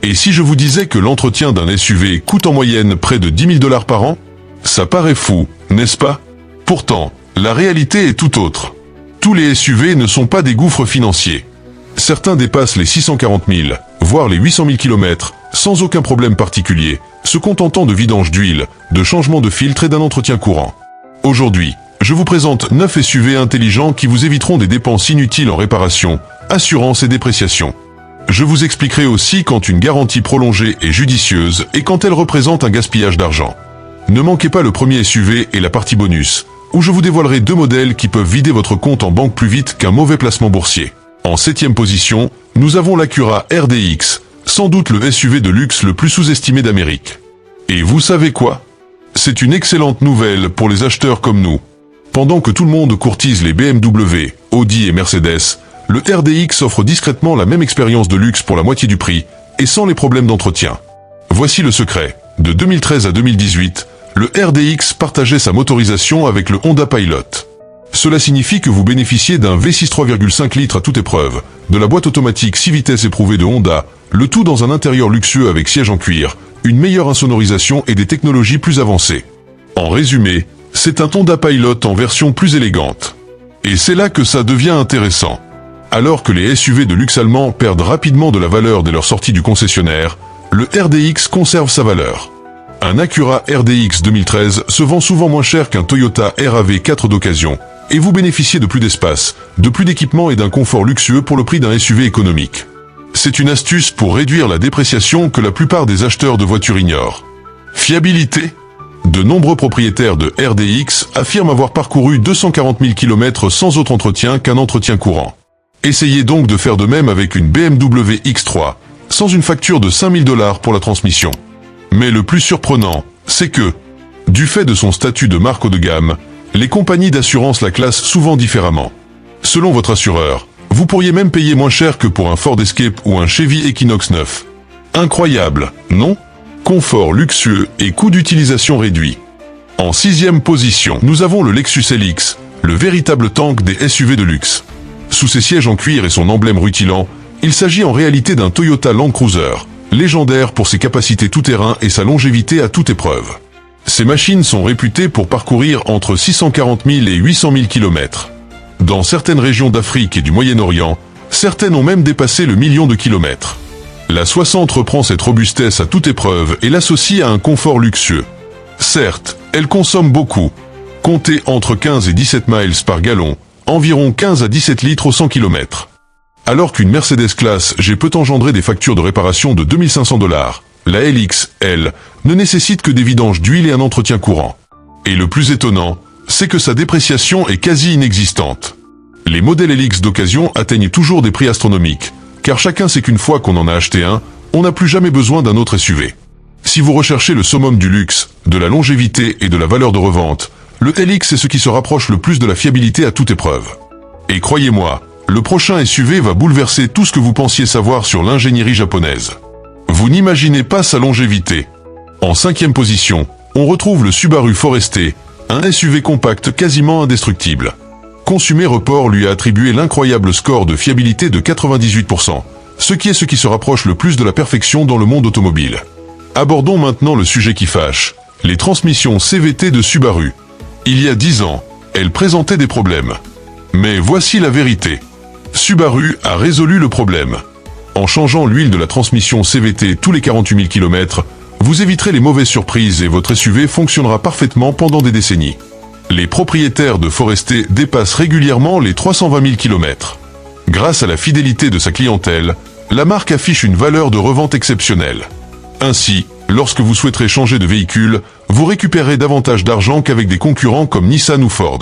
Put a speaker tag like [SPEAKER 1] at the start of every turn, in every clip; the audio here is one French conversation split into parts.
[SPEAKER 1] Et si je vous disais que l'entretien d'un SUV coûte en moyenne près de 10 000 $ par an? Ça paraît fou, n'est-ce pas? Pourtant, la réalité est tout autre. Tous les SUV ne sont pas des gouffres financiers. Certains dépassent les 640 000, voire les 800 000 km, sans aucun problème particulier, se contentant de vidange d'huile, de changement de filtre et d'un entretien courant. Aujourd'hui, je vous présente 9 SUV intelligents qui vous éviteront des dépenses inutiles en réparation, assurance et dépréciation. Je vous expliquerai aussi quand une garantie prolongée est judicieuse et quand elle représente un gaspillage d'argent. Ne manquez pas le premier SUV et la partie bonus, où je vous dévoilerai 2 modèles qui peuvent vider votre compte en banque plus vite qu'un mauvais placement boursier. En 7e position, nous avons l'Acura RDX, sans doute le SUV de luxe le plus sous-estimé d'Amérique. Et vous savez quoi? C'est une excellente nouvelle pour les acheteurs comme nous. Pendant que tout le monde courtise les BMW, Audi et Mercedes, le RDX offre discrètement la même expérience de luxe pour la moitié du prix, et sans les problèmes d'entretien. Voici le secret. De 2013 à 2018, le RDX partageait sa motorisation avec le Honda Pilot. Cela signifie que vous bénéficiez d'un V6 3,5 litres à toute épreuve, de la boîte automatique 6 vitesses éprouvée de Honda, le tout dans un intérieur luxueux avec siège en cuir, une meilleure insonorisation et des technologies plus avancées. En résumé, c'est un Honda Pilot en version plus élégante. Et c'est là que ça devient intéressant. Alors que les SUV de luxe allemands perdent rapidement de la valeur dès leur sortie du concessionnaire, le RDX conserve sa valeur. Un Acura RDX 2013 se vend souvent moins cher qu'un Toyota RAV4 d'occasion, et vous bénéficiez de plus d'espace, de plus d'équipement et d'un confort luxueux pour le prix d'un SUV économique. C'est une astuce pour réduire la dépréciation que la plupart des acheteurs de voitures ignorent. Fiabilité? De nombreux propriétaires de RDX affirment avoir parcouru 240 000 km sans autre entretien qu'un entretien courant. Essayez donc de faire de même avec une BMW X3, sans une facture de 5 000 $ pour la transmission. Mais le plus surprenant, c'est que, du fait de son statut de marque haut de gamme, les compagnies d'assurance la classent souvent différemment. Selon votre assureur, vous pourriez même payer moins cher que pour un Ford Escape ou un Chevy Equinox 9. Incroyable, non? Confort luxueux et coût d'utilisation réduit. En 6e position, nous avons le Lexus LX, le véritable tank des SUV de luxe. Sous ses sièges en cuir et son emblème rutilant, il s'agit en réalité d'un Toyota Land Cruiser, légendaire pour ses capacités tout-terrain et sa longévité à toute épreuve. Ces machines sont réputées pour parcourir entre 640 000 et 800 000 km. Dans certaines régions d'Afrique et du Moyen-Orient, certaines ont même dépassé le million de kilomètres. La 60 reprend cette robustesse à toute épreuve et l'associe à un confort luxueux. Certes, elle consomme beaucoup. Comptez entre 15 et 17 miles par gallon, environ 15 à 17 litres au 100 km. Alors qu'une Mercedes Classe G peut engendrer des factures de réparation de 2 500 $, la LX, elle, ne nécessite que des vidanges d'huile et un entretien courant. Et le plus étonnant, c'est que sa dépréciation est quasi inexistante. Les modèles LX d'occasion atteignent toujours des prix astronomiques, car chacun sait qu'une fois qu'on en a acheté un, on n'a plus jamais besoin d'un autre SUV. Si vous recherchez le summum du luxe, de la longévité et de la valeur de revente, le LX est ce qui se rapproche le plus de la fiabilité à toute épreuve. Et croyez-moi, le prochain SUV va bouleverser tout ce que vous pensiez savoir sur l'ingénierie japonaise. Vous n'imaginez pas sa longévité. En 5e position, on retrouve le Subaru Forester, un SUV compact quasiment indestructible. Consumer Report lui a attribué l'incroyable score de fiabilité de 98%, ce qui se rapproche le plus de la perfection dans le monde automobile. Abordons maintenant le sujet qui fâche, les transmissions CVT de Subaru. Il y a 10 ans, elles présentaient des problèmes. Mais voici la vérité. Subaru a résolu le problème. En changeant l'huile de la transmission CVT tous les 48 000 km, vous éviterez les mauvaises surprises et votre SUV fonctionnera parfaitement pendant des décennies. Les propriétaires de Forester dépassent régulièrement les 320 000 km. Grâce à la fidélité de sa clientèle, la marque affiche une valeur de revente exceptionnelle. Ainsi, lorsque vous souhaiterez changer de véhicule, vous récupérez davantage d'argent qu'avec des concurrents comme Nissan ou Ford.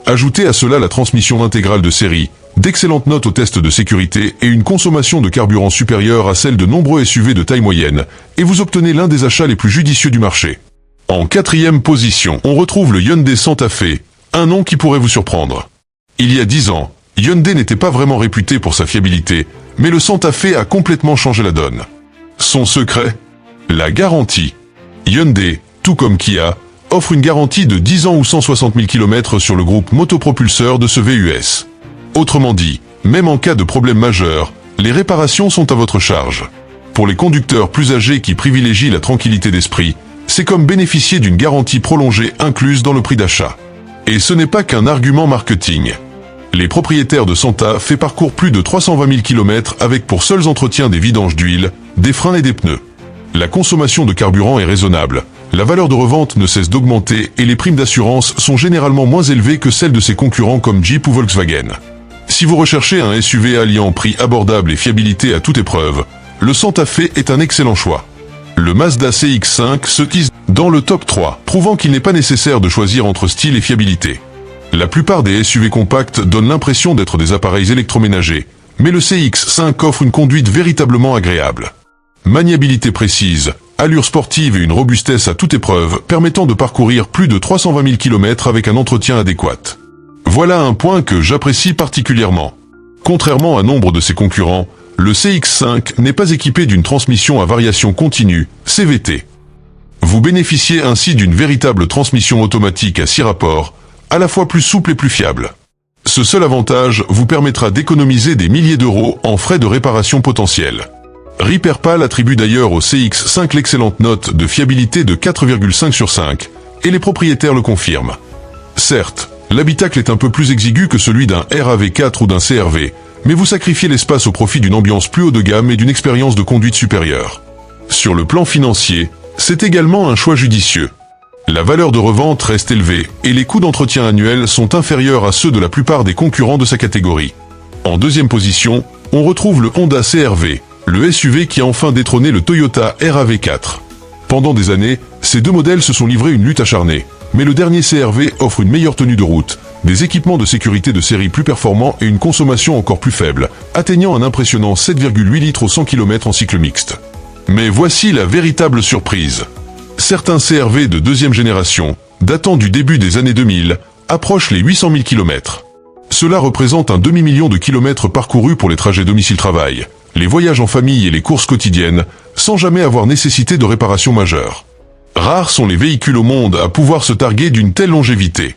[SPEAKER 1] Ajoutez à cela la transmission intégrale de série, d'excellentes notes aux tests de sécurité et une consommation de carburant supérieure à celle de nombreux SUV de taille moyenne, et vous obtenez l'un des achats les plus judicieux du marché. En 4e position, on retrouve le Hyundai Santa Fe, un nom qui pourrait vous surprendre. Il y a 10 ans, Hyundai n'était pas vraiment réputé pour sa fiabilité, mais le Santa Fe a complètement changé la donne. Son secret? La garantie. Hyundai, tout comme Kia, offre une garantie de 10 ans ou 160 000 km sur le groupe motopropulseur de ce VUS. Autrement dit, même en cas de problème majeur, les réparations sont à votre charge. Pour les conducteurs plus âgés qui privilégient la tranquillité d'esprit, c'est comme bénéficier d'une garantie prolongée incluse dans le prix d'achat. Et ce n'est pas qu'un argument marketing. Les propriétaires de Santa Fe parcourent plus de 320 000 km avec pour seuls entretiens des vidanges d'huile, des freins et des pneus. La consommation de carburant est raisonnable, la valeur de revente ne cesse d'augmenter et les primes d'assurance sont généralement moins élevées que celles de ses concurrents comme Jeep ou Volkswagen. Si vous recherchez un SUV alliant prix abordable et fiabilité à toute épreuve, le Santa Fe est un excellent choix. Le Mazda CX-5 se hisse dans le top 3, prouvant qu'il n'est pas nécessaire de choisir entre style et fiabilité. La plupart des SUV compacts donnent l'impression d'être des appareils électroménagers, mais le CX-5 offre une conduite véritablement agréable. Maniabilité précise, allure sportive et une robustesse à toute épreuve permettant de parcourir plus de 320 000 km avec un entretien adéquat. Voilà un point que j'apprécie particulièrement. Contrairement à nombre de ses concurrents, le CX-5 n'est pas équipé d'une transmission à variation continue, CVT. Vous bénéficiez ainsi d'une véritable transmission automatique à 6 rapports, à la fois plus souple et plus fiable. Ce seul avantage vous permettra d'économiser des milliers d'euros en frais de réparation potentiels. Repairpal attribue d'ailleurs au CX-5 l'excellente note de fiabilité de 4,5 sur 5, et les propriétaires le confirment. Certes, l'habitacle est un peu plus exigu que celui d'un RAV4 ou d'un CR-V, mais vous sacrifiez l'espace au profit d'une ambiance plus haut de gamme et d'une expérience de conduite supérieure. Sur le plan financier, c'est également un choix judicieux. La valeur de revente reste élevée et les coûts d'entretien annuels sont inférieurs à ceux de la plupart des concurrents de sa catégorie. En deuxième position, on retrouve le Honda CR-V, le SUV qui a enfin détrôné le Toyota RAV4. Pendant des années, ces deux modèles se sont livrés une lutte acharnée, mais le dernier CR-V offre une meilleure tenue de route, des équipements de sécurité de série plus performants et une consommation encore plus faible, atteignant un impressionnant 7,8 litres au 100 km en cycle mixte. Mais voici la véritable surprise. Certains CR-V de deuxième génération, datant du début des années 2000, approchent les 800 000 km. Cela représente un demi-million de kilomètres parcourus pour les trajets domicile-travail, les voyages en famille et les courses quotidiennes, sans jamais avoir nécessité de réparation majeure. Rares sont les véhicules au monde à pouvoir se targuer d'une telle longévité.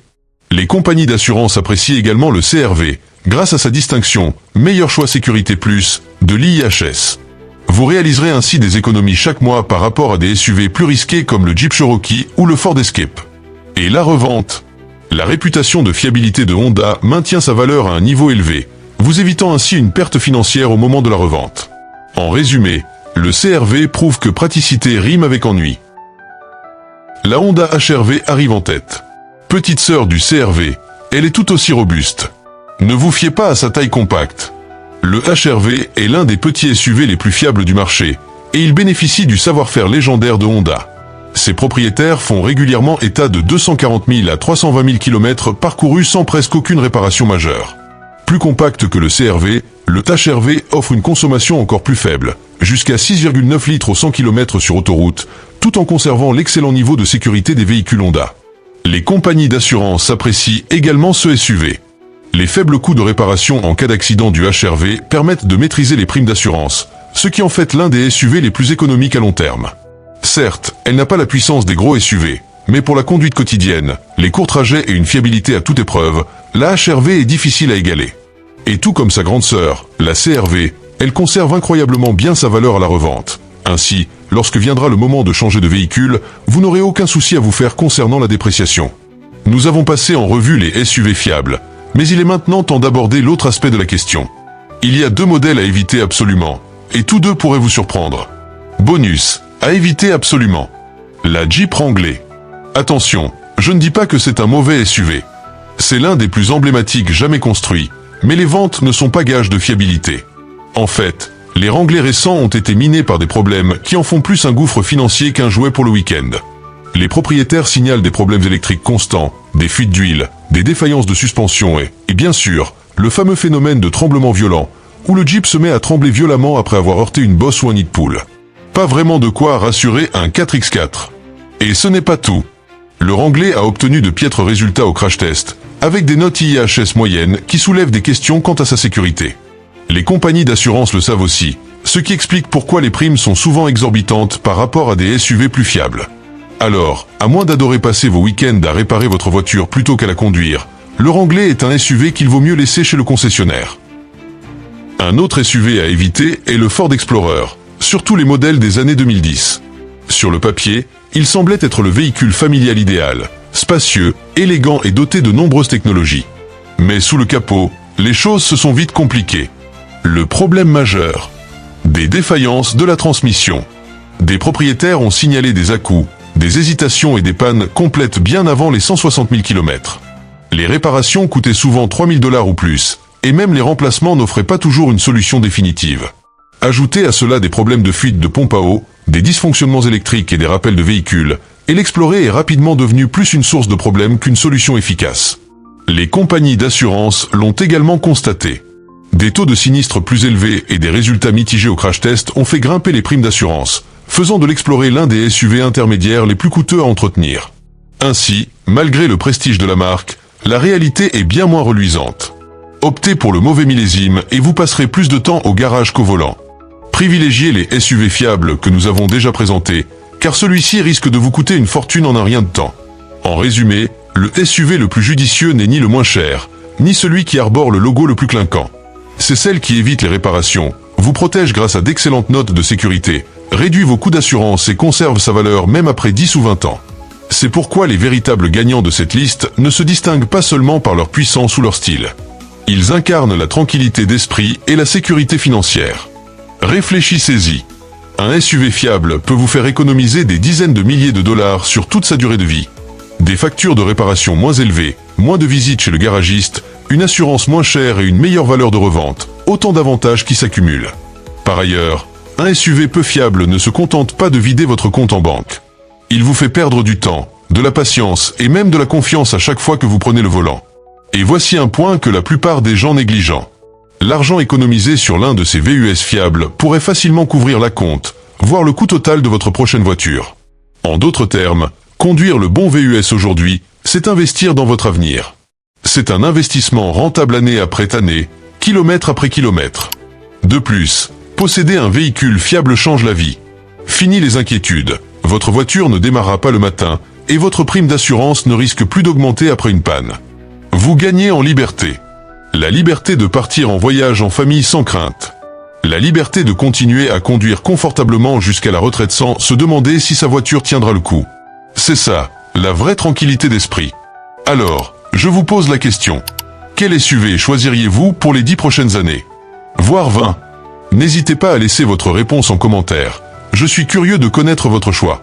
[SPEAKER 1] Les compagnies d'assurance apprécient également le CR-V, grâce à sa distinction « Meilleur choix sécurité plus » de l'IIHS. Vous réaliserez ainsi des économies chaque mois par rapport à des SUV plus risqués comme le Jeep Cherokee ou le Ford Escape. Et la revente. La réputation de fiabilité de Honda maintient sa valeur à un niveau élevé, vous évitant ainsi une perte financière au moment de la revente. En résumé, le CR-V prouve que praticité rime avec ennui. La Honda HR-V arrive en tête. Petite sœur du CR-V, elle est tout aussi robuste. Ne vous fiez pas à sa taille compacte. Le HR-V est l'un des petits SUV les plus fiables du marché, et il bénéficie du savoir-faire légendaire de Honda. Ses propriétaires font régulièrement état de 240 000 à 320 000 km parcourus sans presque aucune réparation majeure. Plus compact que le CR-V, le HR-V offre une consommation encore plus faible, jusqu'à 6,9 litres au 100 km sur autoroute, tout en conservant l'excellent niveau de sécurité des véhicules Honda. Les compagnies d'assurance apprécient également ce SUV. Les faibles coûts de réparation en cas d'accident du HR-V permettent de maîtriser les primes d'assurance, ce qui en fait l'un des SUV les plus économiques à long terme. Certes, elle n'a pas la puissance des gros SUV, mais pour la conduite quotidienne, les courts trajets et une fiabilité à toute épreuve, la HR-V est difficile à égaler. Et tout comme sa grande sœur, la CR-V, elle conserve incroyablement bien sa valeur à la revente. Ainsi, lorsque viendra le moment de changer de véhicule, vous n'aurez aucun souci à vous faire concernant la dépréciation. Nous avons passé en revue les SUV fiables, mais il est maintenant temps d'aborder l'autre aspect de la question. Il y a deux modèles à éviter absolument, et tous deux pourraient vous surprendre. Bonus, à éviter absolument. La Jeep Wrangler. Attention, je ne dis pas que c'est un mauvais SUV. C'est l'un des plus emblématiques jamais construits, mais les ventes ne sont pas gages de fiabilité. En fait, les Wrangler récents ont été minés par des problèmes qui en font plus un gouffre financier qu'un jouet pour le week-end. Les propriétaires signalent des problèmes électriques constants, des fuites d'huile, des défaillances de suspension et bien sûr, le fameux phénomène de tremblement violent, où le Jeep se met à trembler violemment après avoir heurté une bosse ou un nid de poule. Pas vraiment de quoi rassurer un 4X4. Et ce n'est pas tout. Le Wrangler a obtenu de piètres résultats au crash test, avec des notes IIHS moyennes qui soulèvent des questions quant à sa sécurité. Les compagnies d'assurance le savent aussi, ce qui explique pourquoi les primes sont souvent exorbitantes par rapport à des SUV plus fiables. Alors, à moins d'adorer passer vos week-ends à réparer votre voiture plutôt qu'à la conduire, le Wrangler est un SUV qu'il vaut mieux laisser chez le concessionnaire. Un autre SUV à éviter est le Ford Explorer, surtout les modèles des années 2010. Sur le papier, il semblait être le véhicule familial idéal, spacieux, élégant et doté de nombreuses technologies. Mais sous le capot, les choses se sont vite compliquées. Le problème majeur: des défaillances de la transmission. Des propriétaires ont signalé des à-coups, des hésitations et des pannes complètes bien avant les 160 000 km. Les réparations coûtaient souvent 3 000 $ ou plus, et même les remplacements n'offraient pas toujours une solution définitive. Ajoutez à cela des problèmes de fuite de pompe à eau, des dysfonctionnements électriques et des rappels de véhicules, et l'Explorer est rapidement devenu plus une source de problèmes qu'une solution efficace. Les compagnies d'assurance l'ont également constaté. Des taux de sinistres plus élevés et des résultats mitigés au crash test ont fait grimper les primes d'assurance, faisant de l'Explorer l'un des SUV intermédiaires les plus coûteux à entretenir. Ainsi, malgré le prestige de la marque, la réalité est bien moins reluisante. Optez pour le mauvais millésime et vous passerez plus de temps au garage qu'au volant. Privilégiez les SUV fiables que nous avons déjà présentés, car celui-ci risque de vous coûter une fortune en un rien de temps. En résumé, le SUV le plus judicieux n'est ni le moins cher, ni celui qui arbore le logo le plus clinquant. C'est celle qui évite les réparations, vous protège grâce à d'excellentes notes de sécurité, réduit vos coûts d'assurance et conserve sa valeur même après 10 ou 20 ans. C'est pourquoi les véritables gagnants de cette liste ne se distinguent pas seulement par leur puissance ou leur style. Ils incarnent la tranquillité d'esprit et la sécurité financière. Réfléchissez-y. Un SUV fiable peut vous faire économiser des dizaines de milliers de dollars sur toute sa durée de vie. Des factures de réparation moins élevées, moins de visites chez le garagiste, une assurance moins chère et une meilleure valeur de revente, autant d'avantages qui s'accumulent. Par ailleurs, un SUV peu fiable ne se contente pas de vider votre compte en banque. Il vous fait perdre du temps, de la patience et même de la confiance à chaque fois que vous prenez le volant. Et voici un point que la plupart des gens négligent. L'argent économisé sur l'un de ces VUS fiables pourrait facilement couvrir l'acompte, voire le coût total de votre prochaine voiture. En d'autres termes, conduire le bon VUS aujourd'hui, c'est investir dans votre avenir. C'est un investissement rentable année après année, kilomètre après kilomètre. De plus, posséder un véhicule fiable change la vie. Fini les inquiétudes, votre voiture ne démarrera pas le matin, et votre prime d'assurance ne risque plus d'augmenter après une panne. Vous gagnez en liberté. La liberté de partir en voyage en famille sans crainte. La liberté de continuer à conduire confortablement jusqu'à la retraite sans se demander si sa voiture tiendra le coup. C'est ça, la vraie tranquillité d'esprit. Alors, je vous pose la question. Quel SUV choisiriez-vous pour les 10 prochaines années? Voire 20. N'hésitez pas à laisser votre réponse en commentaire. Je suis curieux de connaître votre choix.